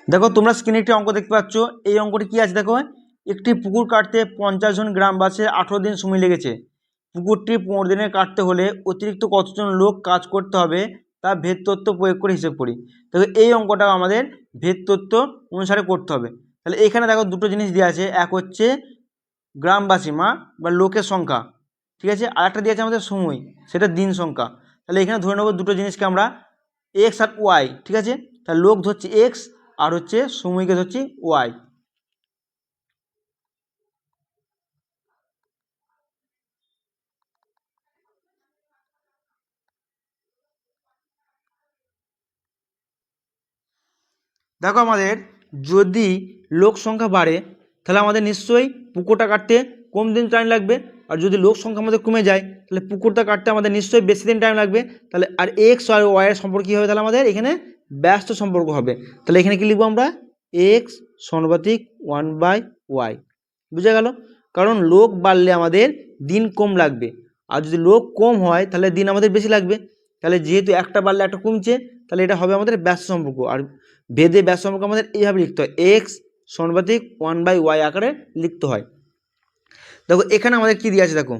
দেখো তোমরা স্ক্রিনে একটি অঙ্ক দেখতে পাচ্ছ। এই অঙ্কটি কি আছে দেখো, একটি পুকুর কাটতে 50 জন গ্রামবাসীর 18 দিন সময় লেগেছে। পুকুরটি 15 দিনে কাটতে হলে অতিরিক্ত কতজন লোক কাজ করতে হবে তা ভেদ তত্ত্ব প্রয়োগ করে হিসেব করি। দেখো এই অঙ্কটা আমাদের ভেদ তত্ত্ব অনুসারে করতে হবে। তাহলে এখানে দেখো দুটো জিনিস দেওয়া আছে, এক হচ্ছে গ্রামবাসী বা লোকের সংখ্যা, ঠিক আছে, আর একটা দিয়ে আছে আমাদের সময়, সেটা দিন সংখ্যা। তাহলে এখানে ধরে নেবো দুটো জিনিসকে আমরা এক্স আর ওয়াই, ঠিক আছে। তাহলে লোক ধরছি এক্স আর হচ্ছে সময়কে ধরছি ওয়াই। দেখো আমাদের যদি লোক সংখ্যা বাড়ে তাহলে আমাদের নিশ্চয়ই পুকুরটা কাটতে কম দিন টাইম লাগবে, আর যদি লোক সংখ্যা আমাদের কমে যায় তাহলে পুকুরটা কাটতে আমাদের নিশ্চয়ই বেশি দিন টাইম লাগবে। তাহলে আর এক্স আর ওয়াইয়ের সম্পর্ক কী হবে, তাহলে আমাদের এখানে ব্যস্ত সম্পর্ক হবে। তাহলে এখানে কী লিখবো আমরা, এক্স সমানুপাতিক 1/y। বুঝা গেল? কারণ লোক বাড়লে আমাদের দিন কম লাগবে, আর যদি লোক কম হয় তাহলে দিন আমাদের বেশি লাগবে। তাহলে যেহেতু একটা বাড়লে একটা কমছে, তাহলে এটা হবে আমাদের ব্যস্ত সম্পর্ক। আর ভেদে ব্যস্ত সম্পর্ক আমাদের এইভাবে লিখতে হয়, এক্স সমানুপাতিক 1/y আকারে লিখতে হয়। দেখো এখানে আমাদের কি দিয়ে আছে দেখো,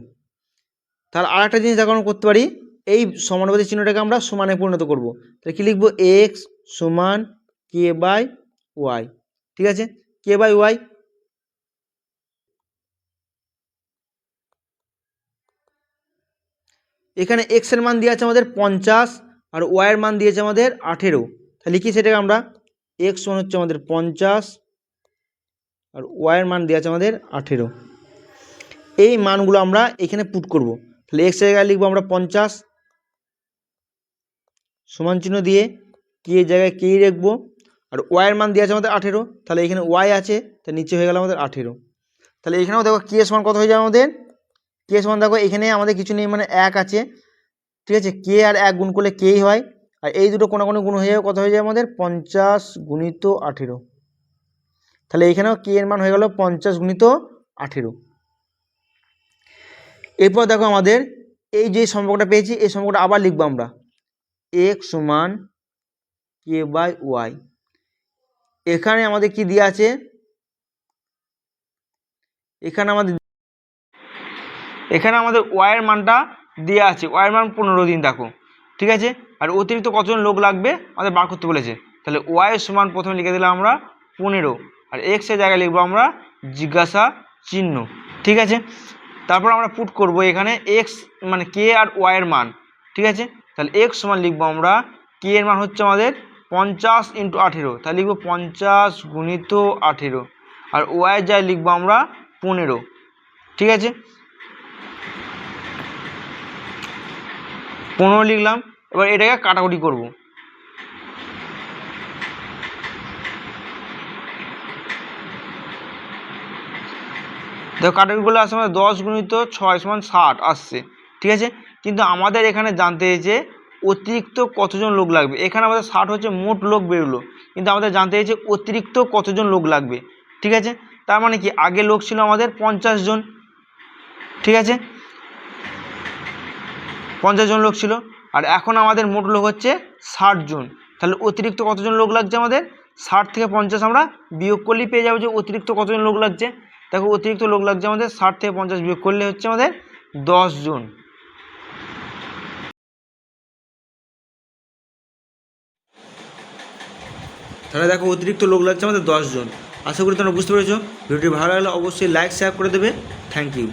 তাহলে আর একটা জিনিস দেখো আমরা করতে পারি, এই সমানুপাতিক চিহ্নটাকে আমরা সমানে পরিণত করব। তাহলে কি লিখবো, এক্স সমান k/y, ঠিক আছে, k/y। এখানে এক্স এর মান দিয়ে আছে আমাদের 50 আর ওয়াই এর মান দিয়েছে আমাদের 18। তাহলে লিখি সেটাকে আমরা, এক্স সমান হচ্ছে আমাদের 50 আর ওয়াই এর মান দিয়ে আছে আমাদের 18। এই মানগুলো আমরা এখানে পুট করব। তাহলে এক্স এর জায়গায় লিখবো আমরা 50, সমান চিহ্ন দিয়ে কে এর জায়গায় কেই রাখবো, আর ওয়াই এর মান দিয়ে আছে আমাদের 18। তাহলে এখানে ওয়াই আছে, তাহলে নিচে হয়ে গেল আমাদের 18। তাহলে এখানেও দেখো কে সমান কত হয়ে যাবে আমাদের, কে সমান দেখো এখানে আমাদের কিছু নেই, মানে 1 আছে, ঠিক আছে, কে আর 1 গুণ করলে কেই হয়, আর এই দুটো কোনাকুনি গুণ হয়ে যাবে, কত হয়ে যায় আমাদের 50 গুণিত 18। তাহলে এখানেও কে এর মান হয়ে গেল 50 গুণিত 18। এরপর দেখো আমাদের এই যে সম্পর্কটা পেয়েছি, এই সম্পর্কটা আবার লিখবো আমরা, এক্স সমান k/y। এখানে আমাদের কি দেওয়া আছে, এখানে আমাদের ওয়াই এর মানটা দেওয়া আছে, ওয়াই এর মান 15 দিন দেখো, ঠিক আছে, আর অতিরিক্ত কতজন লোক লাগবে আমাদের বার করতে বলেছে। তাহলে ওয়াই সমান প্রথমে লিখে দিলাম আমরা 15, আর এক্স এর জায়গায় লিখবো আমরা জিজ্ঞাসা চিহ্ন, ঠিক আছে। তারপর আমরা পুট করব এখানে এক্স মানে কে আর ওয়াই এর মান, ঠিক আছে। তাহলে এক্স সমান লিখবো আমরা, কে এর মান হচ্ছে আমাদের 50 × 18, তাহলে লিখবো 50 গুণিত 18, আর ওয়াই এর জায়গায় লিখবো আমরা 15, ঠিক আছে, 15 লিখলাম। এবার এটাকে কাটাকুটি করব। দেখো কাটাকুটিগুলো আসছে আমাদের 10 গুণিত 6 সমান 60 আসছে, ঠিক আছে। কিন্তু আমাদের এখানে জানতে চেয়েছে অতিরিক্ত কতজন লোক লাগবে। এখানে আমাদের 60 হচ্ছে মোট লোক বেরোলো, কিন্তু আমাদের জানতে চেয়েছে অতিরিক্ত কতজন লোক লাগবে, ঠিক আছে। তার মানে কি, আগে লোক ছিল আমাদের 50 জন, ঠিক আছে, 50 জন লোক ছিল, আর এখন আমাদের মোট লোক হচ্ছে 60 জন। তাহলে অতিরিক্ত কতজন লোক লাগছে আমাদের, 60 থেকে 50 আমরা বিয়োগ করলেই পেয়ে যাবো যে অতিরিক্ত কতজন লোক লাগছে। দেখো অতিরিক্ত লোক লাগছে আমাদের 60 থেকে 50 বিয়োগ করলে হচ্ছে আমাদের 10 জন। তাহলে দেখো অতিরিক্ত লোক লাগছে আমাদের 10 জন। আশা করি তোমরা বুঝতে পেরেছো। ভিডিওটি ভালো লাগলে অবশ্যই লাইক শেয়ার করে দেবে। Thank you.